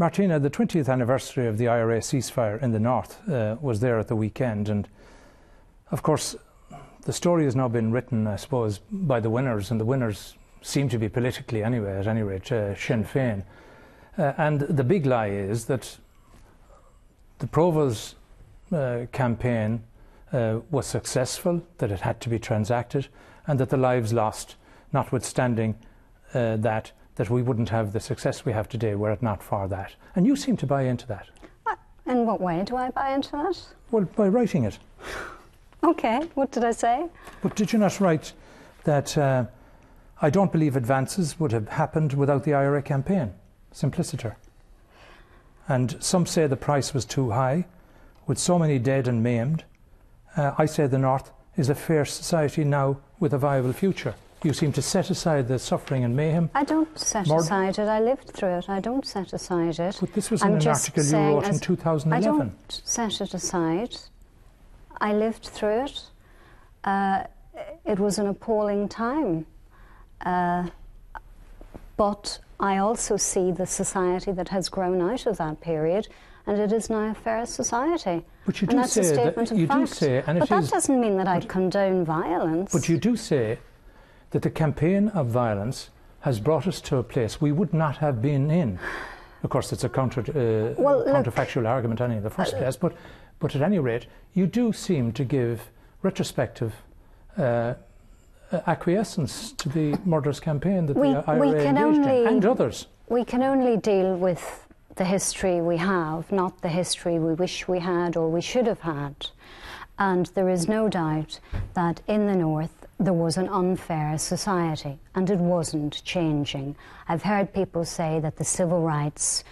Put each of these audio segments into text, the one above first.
Martina, the 20th anniversary of the IRA ceasefire in the north was there at the weekend, and of course the story has now been written, I suppose, by the winners, and the winners seem to be politically anyway, at any rate, Sinn Féin. And the big lie is that the Provos campaign was successful, that it had to be transacted, and that the lives lost, notwithstanding that we wouldn't have the success we have today were it not for that. And you seem to buy into that. In what way do I buy into that? Well, by writing it. Okay, what did I say? But did you not write that I don't believe advances would have happened without the IRA campaign? Simpliciter. And some say the price was too high, with so many dead and maimed. I say the North is a fair society now with a viable future. You seem to set aside the suffering and mayhem. I don't set aside it. I lived through it. I don't set aside it. But this was in an article you wrote in 2011. I don't set it aside. I lived through it. It was an appalling time. But I also see the society that has grown out of that period, and it is now a fair society. But you do say that, you do say, and but that doesn't mean that I condone violence. But you do say that the campaign of violence has brought us to a place we would not have been in. Of course, it's a counterfactual argument in the first place, but at any rate, you do seem to give retrospective acquiescence to the murderous campaign that the IRA engaged in, and others. We can only deal with the history we have, not the history we wish we had or we should have had. And there is no doubt that in the North there was an unfair society, and it wasn't changing. I've heard people say that the civil rights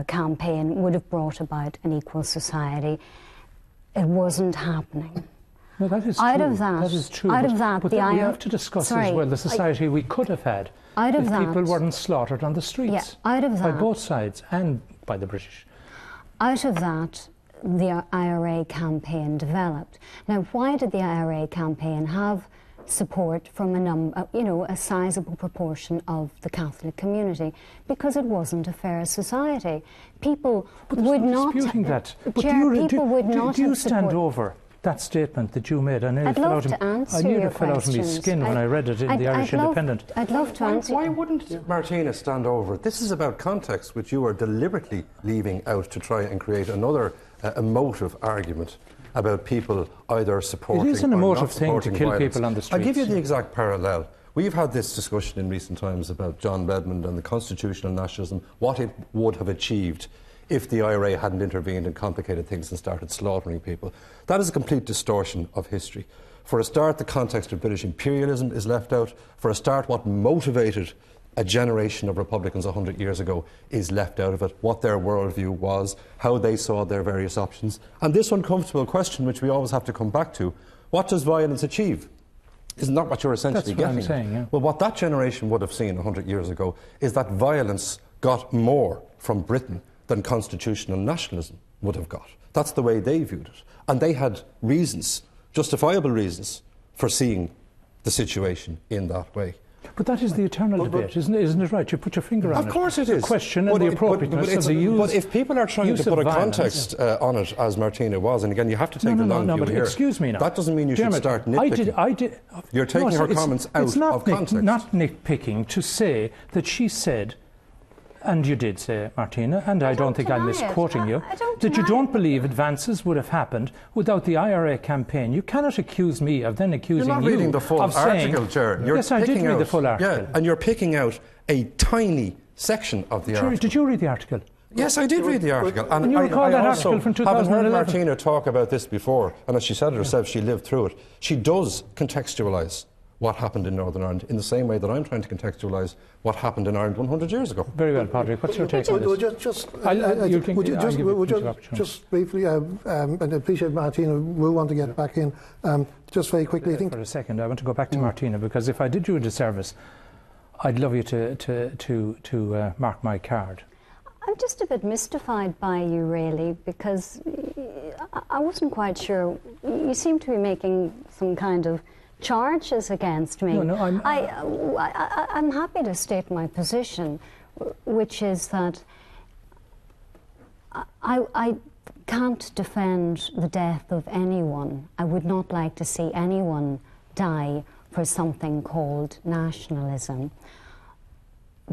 campaign would have brought about an equal society. It wasn't happening. No, that is true. That is true. But we have to discuss as well the society we could have had if people weren't slaughtered on the streets by both sides and by the British. Out of that, the IRA campaign developed. Now, why did the IRA campaign have support from a sizable proportion of the Catholic community? Because it wasn't a fair society. People would not. Disputing that. But do you stand over that statement that you made? I nearly fell out of my skin when I read it in the Irish Independent. I'd love to answer. Why wouldn't Martina stand over? This is about context, which you are deliberately leaving out to try and create another emotive argument about people either supporting or not supporting violence. It is an emotive thing to kill people on the streets. I'll give you the exact parallel. We've had this discussion in recent times about John Redmond and the constitutional nationalism, what it would have achieved if the IRA hadn't intervened and complicated things and started slaughtering people. That is a complete distortion of history. For a start, the context of British imperialism is left out. For a start, what motivated a generation of Republicans 100 years ago is left out of it, what their worldview was, how they saw their various options. And this uncomfortable question, which we always have to come back to, what does violence achieve? Isn't that what you're essentially getting? That's what I'm saying, yeah. Well, what that generation would have seen 100 years ago is that violence got more from Britain than constitutional nationalism would have got. That's the way they viewed it. And they had reasons, justifiable reasons, for seeing the situation in that way. But that is the eternal debate, isn't it right? You put your finger on it. Of course it is. The question and the appropriateness of the use. But if people are trying to put a context on it, as Martina was, and again, you have to take the long view here. Excuse me now. That doesn't mean you should start nitpicking. You're taking her comments out of context. It's not nitpicking to say that she said, and you did say, Martina, and I don't think I'm misquoting you, that you don't believe advances would have happened without the IRA campaign. You cannot accuse me of then accusing you You're not reading the full article, Ger. Yes, I did read the full article. Yeah, and you're picking out a tiny section of the article. Did you read the article? Yes, I did read the article. And you recall that article from 2011? Having heard Martina talk about this before, and as she said it herself, she lived through it, she does contextualise what happened in Northern Ireland in the same way that I'm trying to contextualise what happened in Ireland 100 years ago. Very well, Padraig. What's your take on this? Just briefly, and I appreciate Martina will want to get back in. Just very quickly, I think. For a second, I want to go back to Martina, because if I did you a disservice, I'd love you to mark my card. I'm just a bit mystified by you, really, because I wasn't quite sure. You seem to be making some kind of charges against me. No, I'm happy to state my position, which is that I can't defend the death of anyone. I would not like to see anyone die for something called nationalism.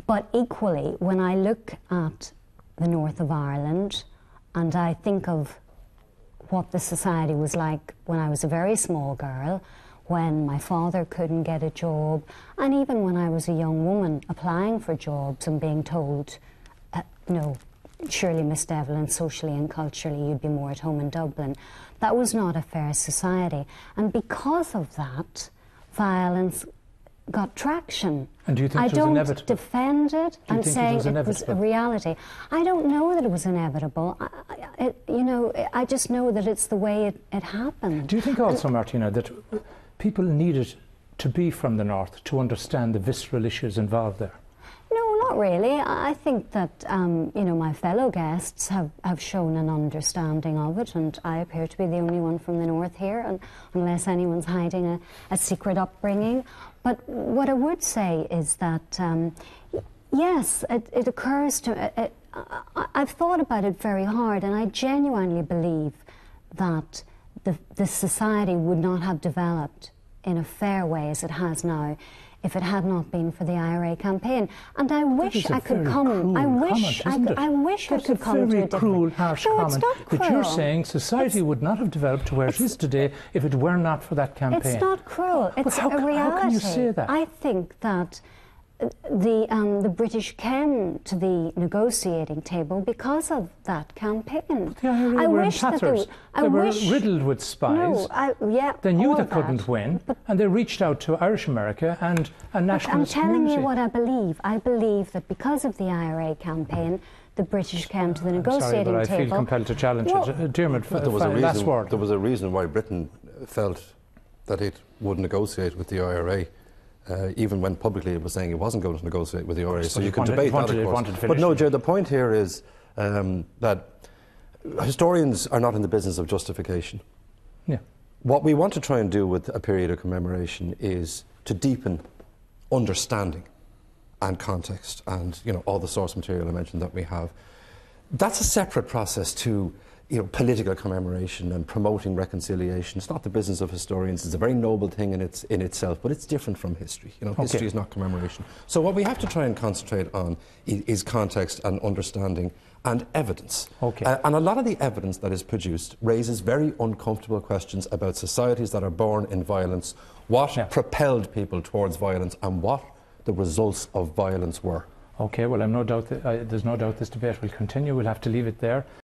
But equally, when I look at the north of Ireland and I think of what the society was like when I was a very small girl, when my father couldn't get a job, and even when I was a young woman applying for jobs and being told, no, surely, Miss Devlin, socially and culturally you'd be more at home in Dublin. That was not a fair society. And because of that, violence got traction. And do you think it was inevitable? I don't defend it. I'm saying it was a reality. I don't know that it was inevitable. I just know that it's the way it happened. Do you think also, Martina, that people needed to be from the north to understand the visceral issues involved there? No, not really. I think that my fellow guests have shown an understanding of it, and I appear to be the only one from the north here, and unless anyone's hiding a secret upbringing. But what I would say is that yes, it occurs to. I've thought about it very hard, and I genuinely believe that the society would not have developed in a fair way as it has now if it had not been for the IRA campaign. And I wish I could come. I wish I could come to a different. Cruel, harsh comment. It's not cruel. But you're saying society would not have developed to where it is today if it were not for that campaign. It's not cruel. It's a reality. How can you say that? I think that the British came to the negotiating table because of that campaign. The IRA were in tatters. They were riddled with spies. They knew they couldn't win, and they reached out to Irish America and a nationalist community. I'm telling you what I believe. I believe that because of the IRA campaign, the British came to the negotiating table. I'm sorry, but I feel compelled to challenge it. Dermot, last word. There was a reason why Britain felt that it would negotiate with the IRA. Even when publicly it was saying it wasn't going to negotiate with the IRA. So you can debate that, of course. But no, Ger, the point here is that historians are not in the business of justification. Yeah. What we want to try and do with a period of commemoration is to deepen understanding and context and all the source material I mentioned that we have. That's a separate process to political commemoration and promoting reconciliation. It's not the business of historians. It's a very noble thing in itself, but it's different from history. History is not commemoration. So what we have to try and concentrate on is context and understanding and evidence. And a lot of the evidence that is produced raises very uncomfortable questions about societies that are born in violence, what propelled people towards violence, and what the results of violence were. Okay, well, there's no doubt this debate will continue. We'll have to leave it there.